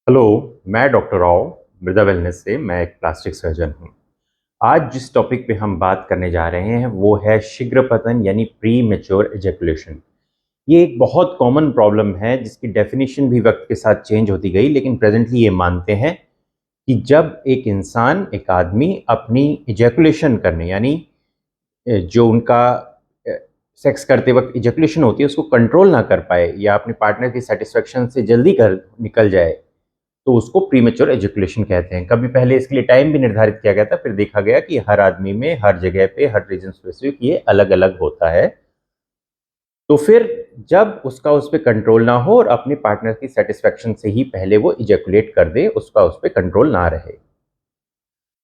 Hello. मैं doctor Rao, मृदा wellness से। मैं एक प्लास्टिक सर्जन हूँ। आज जिस टॉपिक पे हम बात करने जा रहे हैं वो है शीघ्र पतन यानी प्री मैच्योर एजैकुलेशन। ये एक बहुत कॉमन प्रॉब्लम है जिसकी डेफिनेशन भी वक्त के साथ चेंज होती गई, लेकिन प्रेजेंटली ये मानते हैं कि जब एक इंसान, एक आदमी अपनी एजैकुलेशन करने यानी जो उनका सेक्स करते वक्त इजैकुलेशन होती है उसको कंट्रोल ना कर पाए या अपने पार्टनर की सेटिस्फेक्शन से जल्दी कर निकल जाए, तो उसको प्रीमेच्योर एजुकेशन कहते हैं। कभी पहले इसके लिए टाइम भी निर्धारित किया गया था, फिर देखा गया कि हर आदमी में, हर जगह पे, हर रीजन स्पेसिफिक ये अलग अलग होता है। तो फिर जब उसका उस पर कंट्रोल ना हो और अपने पार्टनर की सेटिस्फेक्शन से ही पहले वो इजैकुलेट कर दे, उसका उस पर कंट्रोल ना रहे,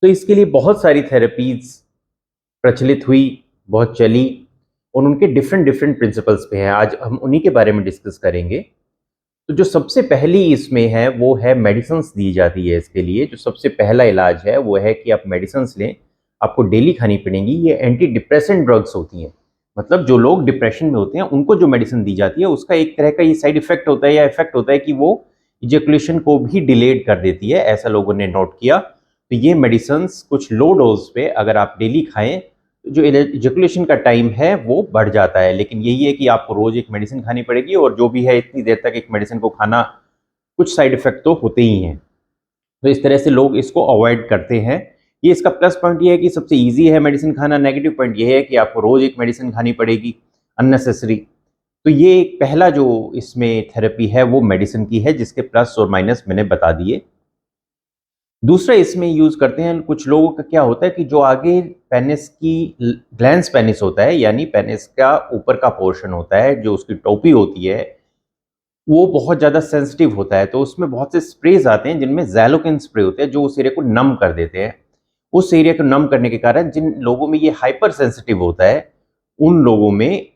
तो इसके लिए बहुत सारी थेरेपीज प्रचलित हुई, बहुत चली, और उनके डिफरेंट डिफरेंट प्रिंसिपल्स पे हैं। आज हम उन्हीं के बारे में डिस्कस करेंगे। तो जो सबसे पहली इसमें है वो है मेडिसिन्स दी जाती है इसके लिए। जो सबसे पहला इलाज है वो है कि आप मेडिसिन्स लें, आपको डेली खानी पड़ेंगी। ये एंटी डिप्रेसेंट ड्रग्स होती हैं। मतलब जो लोग डिप्रेशन में होते हैं उनको जो मेडिसिन दी जाती है उसका एक तरह का ये साइड इफेक्ट होता है या इफेक्ट होता है कि वो इजेकुलेशन को भी डिलेड कर देती है, ऐसा लोगों ने नोट किया। तो ये मेडिसिन्स कुछ लो डोज पे अगर आप डेली खाएं तो जो इजेकुलेशन का टाइम है वो बढ़ जाता है। लेकिन यही है कि आपको रोज एक मेडिसिन खानी पड़ेगी, और जो भी है इतनी देर तक एक मेडिसिन को खाना, कुछ साइड इफेक्ट तो होते ही हैं। तो इस तरह से लोग इसको अवॉइड करते हैं। ये इसका प्लस पॉइंट ये है कि सबसे ईजी है मेडिसिन खाना। नेगेटिव पॉइंट ये है कि आपको रोज एक मेडिसिन खानी पड़ेगी, अननेसेसरी। तो ये पहला जो इसमें थेरेपी है वो मेडिसिन की है, जिसके प्लस और माइनस मैंने बता दिए। दूसरा इसमें यूज करते हैं, कुछ लोगों का क्या होता है कि जो आगे पेनिस की ग्लैंस पेनिस होता है, यानी पेनिस का ऊपर का पोर्शन होता है, जो उसकी टोपी होती है, वो बहुत ज़्यादा सेंसिटिव होता है। तो उसमें बहुत से स्प्रेज आते हैं जिनमें ज़ैलोकिन स्प्रे होते हैं जो उस एरिया को नम कर देते हैं। उस एरिया को नम करने के कारण जिन लोगों में ये हाइपर सेंसिटिव होता है, उन लोगों में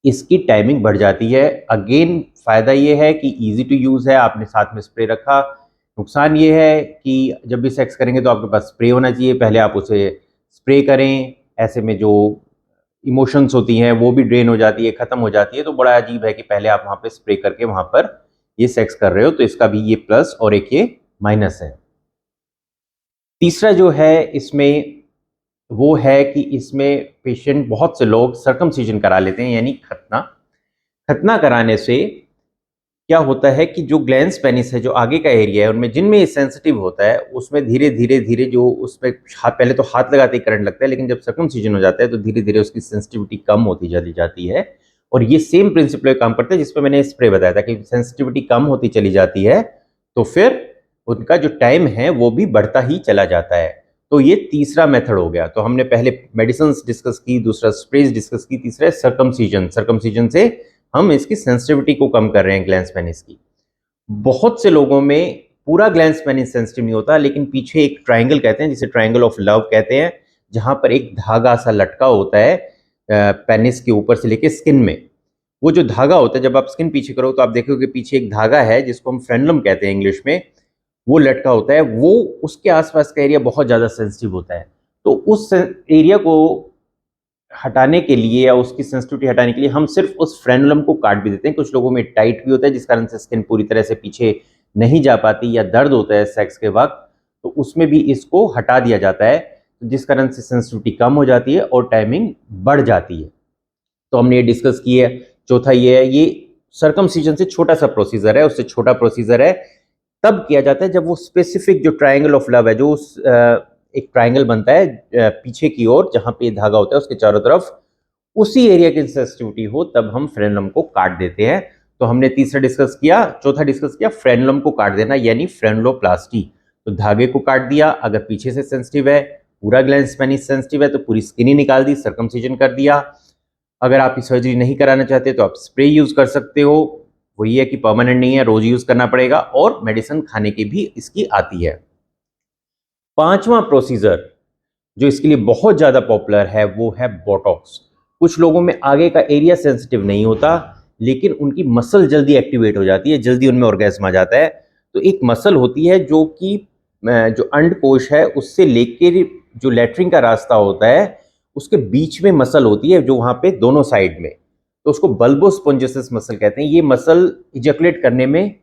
इसकी टाइमिंग बढ़ जाती है। अगेन फ़ायदा ये है कि ईजी टू यूज़ है, आपने साथ में स्प्रे रखा। नुकसान ये है कि जब भी सेक्स करेंगे तो आपके पास स्प्रे होना चाहिए, पहले आप उसे स्प्रे करें। ऐसे में जो इमोशंस होती हैं वो भी ड्रेन हो जाती है, ख़त्म हो जाती है। तो बड़ा अजीब है कि पहले आप वहाँ पे स्प्रे करके वहाँ पर ये सेक्स कर रहे हो। तो इसका भी ये प्लस और एक ये माइनस है। तीसरा जो है इसमें वो है कि इसमें पेशेंट, बहुत से लोग सर्कमसिजन करा लेते हैं यानी खतना। खतना कराने से क्या होता है कि जो ग्लैंस पेनिस है, जो आगे का एरिया है, उनमें जिनमें ये सेंसिटिव होता है उसमें धीरे धीरे धीरे जो उसमें पहले तो हाथ लगाते ही करंट लगता है, लेकिन जब सर्कमसिजन हो जाता है तो धीरे धीरे उसकी सेंसिटिविटी कम होती चली जाती है। और ये सेम प्रिंसिपल काम करता है जिस पर मैंने स्प्रे बताया था कि सेंसिटिविटी कम होती चली जाती है तो फिर उनका जो टाइम है वो भी बढ़ता ही चला जाता है। तो ये तीसरा मेथड हो गया। तो हमने पहले मेडिसिन डिस्कस की, दूसरा स्प्रेज डिस्कस की, तीसरा सर्कमसिजन। सर्कमसिजन से हम इसकी सेंसिटिविटी को कम कर रहे हैं ग्लैंस पेनिस की। बहुत से लोगों में पूरा ग्लैंस पेनिस सेंसिटिव नहीं होता, लेकिन पीछे एक ट्रायंगल कहते हैं, जिसे ट्रायंगल ऑफ लव कहते हैं, जहां पर एक धागा सा लटका होता है पेनिस के ऊपर से लेके स्किन में। वो जो धागा होता है, जब आप स्किन पीछे करो तो आप देखोगे पीछे एक धागा है जिसको हम फ्रेंडलम कहते हैं इंग्लिश में, वो लटका होता है। वो उसके आसपास का एरिया बहुत ज़्यादा सेंसिटिव होता है। तो उस एरिया को हटाने के लिए या उसकी सेंसिटिविटी हटाने के लिए हम सिर्फ उस फ्रेनुलम को काट भी देते हैं। कुछ लोगों में टाइट भी होता है जिस कारण से स्किन पूरी तरह से पीछे नहीं जा पाती, या दर्द होता है सेक्स के वक्त, तो उसमें भी इसको हटा दिया जाता है, जिस कारण से सेंसिटिविटी कम हो जाती है और टाइमिंग बढ़ जाती है। तो हमने ये डिस्कस की है। चौथा ये है, ये सर्कमसिजन से छोटा सा प्रोसीजर है, उससे छोटा प्रोसीजर है। तब किया जाता है जब वो स्पेसिफिक जो ट्रायंगल ऑफ लव है, जो उस एक ट्रायंगल बनता है पीछे की ओर, जहां पे धागा होता है उसके चारों तरफ, उसी एरिया की सेंसिटिविटी हो, तब हम फ्रेनुलम को काट देते हैं। तो हमने तीसरा डिस्कस किया, चौथा डिस्कस किया फ्रेनुलम को काट देना यानी फ्रेनुलोप्लास्टी। तो धागे को काट दिया, अगर पीछे से सेंसिटिव है, पूरा ग्लैंड पेनिस सेंसिटिव है तो पूरी स्किन ही निकाल दी, सर्कमसिजन कर दिया। अगर आप सर्जरी नहीं कराना चाहते तो आप स्प्रे यूज कर सकते हो। वो ये है कि परमानेंट नहीं है, रोज यूज करना पड़ेगा, और मेडिसिन खाने की भी इसकी आती है। पांचवा प्रोसीजर जो इसके लिए बहुत ज्यादा पॉपुलर है वो है बोटॉक्स। कुछ लोगों में आगे का एरिया सेंसिटिव नहीं होता, लेकिन उनकी मसल जल्दी एक्टिवेट हो जाती है, जल्दी उनमें ऑर्गेज्म आ जाता है। तो एक मसल होती है जो कि जो अंडकोश है उससे लेकर जो लेटरिन का रास्ता होता है उसके बीच में मसल होती है, जो वहां पे दोनों साइड में, तो उसको बल्बोस्पोंजियस मसल कहते हैं। ये मसल इजैकुलेट करने में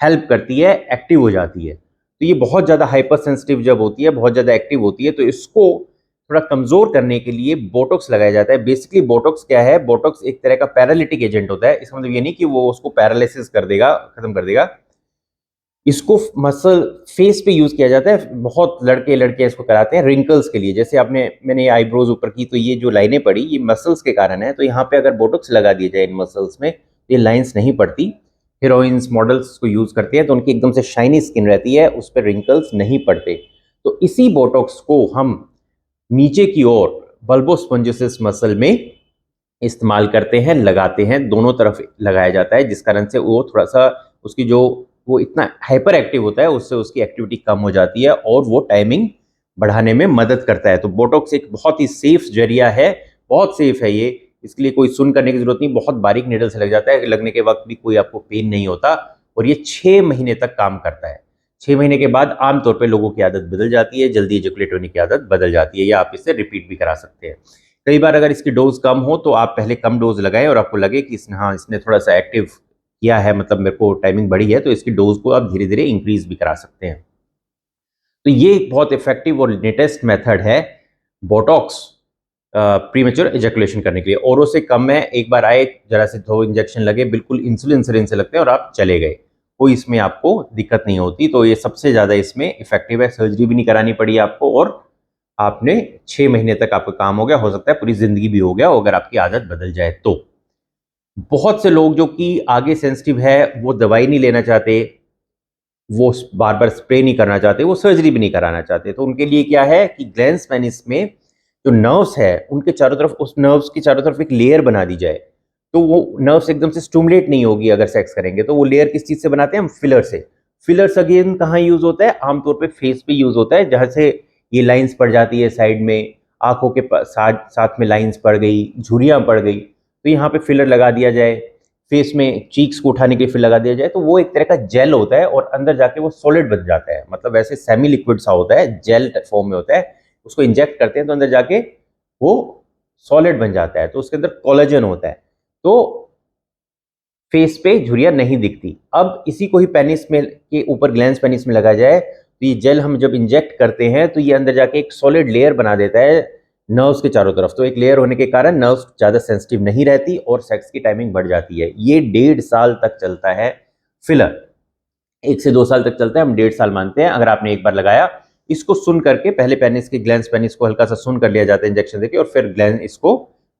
हेल्प करती है, एक्टिव हो जाती है। तो ये बहुत ज़्यादा हाइपर सेंसिटिव जब होती है, बहुत ज़्यादा एक्टिव होती है, तो इसको थोड़ा कमज़ोर करने के लिए बोटॉक्स लगाया जाता है। बेसिकली बोटॉक्स क्या है? बोटॉक्स एक तरह का पैरालिटिक एजेंट होता है। इसका मतलब ये नहीं कि वो उसको पैरालिसिस कर देगा, खत्म कर देगा। इसको मसल फेस पे यूज किया जाता है। बहुत लड़के लड़के इसको कराते हैं रिंकल्स के लिए। जैसे मैंने आईब्रोज ऊपर की, तो ये जो लाइनें पड़ी ये मसल्स के कारण है। तो यहाँ पे अगर बोटॉक्स लगा दिया जाए इन मसल्स में, ये लाइंस नहीं पड़ती। हीरोइंस मॉडल्स को यूज करती है तो उनकी एकदम से शाइनी स्किन रहती है, उस पर रिंकल्स नहीं पड़ते। तो इसी बोटॉक्स को हम नीचे की ओर बल्बोस्पोंजिसिस मसल में इस्तेमाल करते हैं, लगाते हैं, दोनों तरफ लगाया जाता है, जिस कारण से वो थोड़ा सा उसकी जो वो इतना हाइपर एक्टिव होता है, उससे उसकी एक्टिविटी कम हो जाती है और वो टाइमिंग बढ़ाने में मदद करता है। तो बोटॉक्स एक बहुत ही सेफ जरिया है, बहुत सेफ है ये। इसके लिए कोई सुन करने की जरूरत नहीं, बहुत बारीक निडल से लग जाता है, लगने के वक्त भी कोई आपको पेन नहीं होता और ये 6 महीने तक काम करता है। 6 महीने के बाद आमतौर पर लोगों की आदत बदल जाती है, जल्दी इजैकुलेट होने की आदत बदल जाती है, या आप इसे रिपीट भी करा सकते हैं। कई बार अगर इसकी डोज कम हो तो आप पहले कम डोज लगाएं और आपको लगे कि इसने थोड़ा सा एक्टिव किया है, मतलब मेरे को टाइमिंग बढ़ी है, तो इसकी डोज को आप धीरे धीरे इंक्रीज भी करा सकते हैं। तो ये एक बहुत इफेक्टिव और लेटेस्ट मेथड है बोटॉक्स प्रीमेच्योर इजैकुलेशन करने के लिए। औरों से कम है, एक बार आए, जरा से 2 इंजेक्शन लगे, बिल्कुल इंसुलिन सिरिंज से लगते हैं और आप चले गए, कोई इसमें आपको दिक्कत नहीं होती। तो ये सबसे ज्यादा इसमें इफेक्टिव है, सर्जरी भी नहीं करानी पड़ी आपको और आपने 6 महीने तक आपका काम हो गया, हो सकता है पूरी जिंदगी भी हो गया अगर आपकी आदत बदल जाए तो। बहुत से लोग जो कि आगे सेंसिटिव है, वो दवाई नहीं लेना चाहते, वो बार बार स्प्रे नहीं करना चाहते, वो सर्जरी भी नहीं कराना चाहते, तो उनके लिए क्या है कि ग्लैंस पेनिस में जो नर्व्स है उनके चारों तरफ, उस नर्व्स की चारों तरफ एक लेयर बना दी जाए, तो वो नर्व्स एकदम से स्टिमुलेट नहीं होगी अगर सेक्स करेंगे। तो वो लेयर किस चीज से बनाते हैं हम? फिलर से। फिलर्स अगेन कहाँ यूज होता है? आमतौर पे फेस पे यूज होता है, जहां से ये लाइंस पड़ जाती है साइड में, आंखों के साथ साथ में लाइंस पड़ गई, झुर्रियां पड़ गई, तो यहाँ पे फिलर लगा दिया जाए। फेस में चीक्स को उठाने के लिए फिर लगा दिया जाए, तो वो एक तरह का जेल होता है और अंदर जाके वो सॉलिड बन जाता है, मतलब ऐसे सेमी लिक्विड सा होता है, जेल फॉर्म में होता है। उसको इंजेक्ट करते हैं तो अंदर जाके वो सॉलिड बन जाता है, तो उसके अंदर कोलेजन होता है, तो फेस पे झुर्रियां नहीं दिखती। अब इसी को ही पेनिस में के ऊपर, ग्लैंस पेनिस में लगा जाए, तो ये जेल हम जब इंजेक्ट करते हैं तो ये अंदर जाके एक सॉलिड लेयर बना देता है नर्व्स के चारों तरफ। तो एक लेयर होने के कारण नर्व्स ज्यादा सेंसिटिव नहीं रहती और सेक्स की टाइमिंग बढ़ जाती है। ये 1.5 साल तक चलता है फिलर, 1 से 2 साल तक चलता है, हम 1.5 साल मानते हैं। अगर आपने एक बार लगाया, इसको सुन करके पहले पेनिस के ग्लैंस पेनिस को हल्का सा सुन कर लिया जाता है इंजेक्शन देके, और फिर ग्लैंस इसको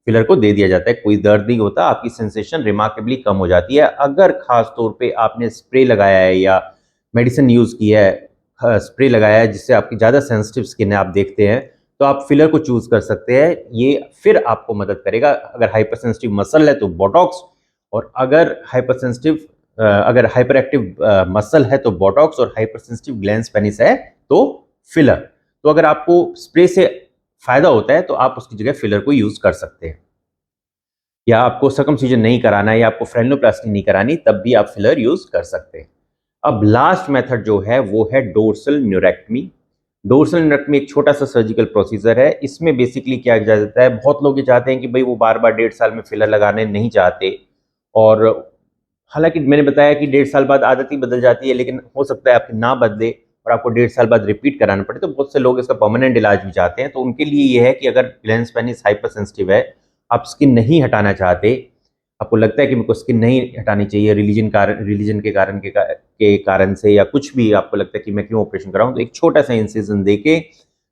फिलर को दे दिया जाता है। कोई दर्द नहीं होता, आपकी सेंसेशन रिमार्केबली कम हो जाती है। अगर खास तौर पे आपने स्प्रे लगाया है या मेडिसिन यूज की है, स्प्रे लगाया है जिससे आपकी ज़्यादा सेंसिटिव स्किन है, आप देखते हैं, तो आप फिलर को चूज कर सकते हैं, ये फिर आपको मदद करेगा। अगर हाइपर सेंसिटिव मसल है तो बोटॉक्स, और अगर हाइपर एक्टिव मसल है तो बोटॉक्स, और हाइपर सेंसिटिव ग्लैंस पेनिस है तो फिलर। तो अगर आपको स्प्रे से फायदा होता है तो आप उसकी जगह फिलर को यूज कर सकते हैं। या आपको सर्कमसिजन नहीं कराना है या आपको फ्रेनोप्लास्टी नहीं करानी, तब भी आप फिलर यूज कर सकते हैं। अब लास्ट मेथड जो है वो है डोर्सल न्यूरेक्टमी। डोर्सल न्यूरेक्टमी एक छोटा सा सर्जिकल प्रोसीजर है। इसमें बेसिकली क्या किया जाता है, बहुत लोग ये चाहते हैं कि भाई वो बार बार 1.5 साल में फिलर लगाने नहीं चाहते, और हालांकि मैंने बताया कि 1.5 साल बाद आदत ही बदल जाती है, लेकिन हो सकता है आपकी ना बदले और आपको 1.5 साल बाद रिपीट कराना पड़े। तो बहुत से लोग इसका परमानेंट इलाज भी चाहते हैं। तो उनके लिए ये है कि अगर ग्लैंस पेनिस हाइपर सेंसिटिव है, आप स्किन नहीं हटाना चाहते, आपको लगता है कि मेरे को स्किन नहीं हटानी चाहिए रिलीजन के कारण से, या कुछ भी आपको लगता है कि मैं क्यों ऑपरेशन कराऊं, तो एक छोटा सा इंसिजन देके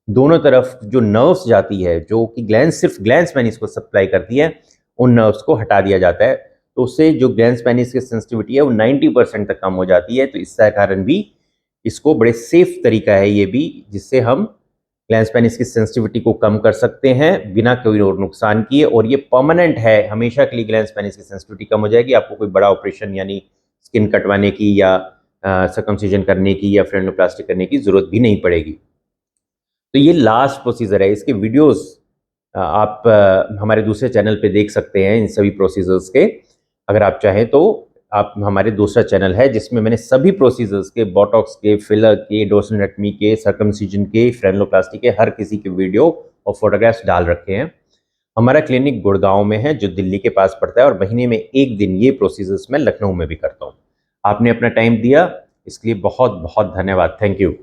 दोनों तरफ जो नर्व्स जाती है, जो कि सिर्फ ग्लैंस पेनिस को सप्लाई करती है, उन नर्व्स को हटा दिया जाता है। तो उससे जो ग्लैंस पेनिस की सेंसिटिविटी है वो 90% तक कम हो जाती है। तो इसका कारण भी, इसको बड़े सेफ तरीका है ये भी, जिससे हम ग्लैंस पेनिस की सेंसिटिविटी को कम कर सकते हैं बिना कोई और नुकसान किए, और ये परमानेंट है, हमेशा के लिए ग्लैंस पेनिस की सेंसिटिविटी कम हो जाएगी। आपको कोई बड़ा ऑपरेशन यानी स्किन कटवाने की या सर्कमसिजन करने की या फ्रेनोप्लास्टी करने की जरूरत भी नहीं पड़ेगी। तो ये लास्ट प्रोसीजर है। इसके वीडियोस आप हमारे दूसरे चैनल पे देख सकते हैं इन सभी प्रोसीजर्स के। अगर आप चाहें तो आप, हमारे दूसरा चैनल है जिसमें मैंने सभी प्रोसीजर्स के, बोटॉक्स के, फिलर के, डोर्सोलेक्टमी के, सर्कमसिजन के, फ्रेनोप्लास्टी के, हर किसी के वीडियो और फोटोग्राफ्स डाल रखे हैं। हमारा क्लिनिक गुड़गांव में है, जो दिल्ली के पास पड़ता है, और महीने में एक दिन ये प्रोसीजर्स मैं लखनऊ में भी करता हूँ। आपने अपना टाइम दिया, इसके लिए बहुत बहुत धन्यवाद। Thank you.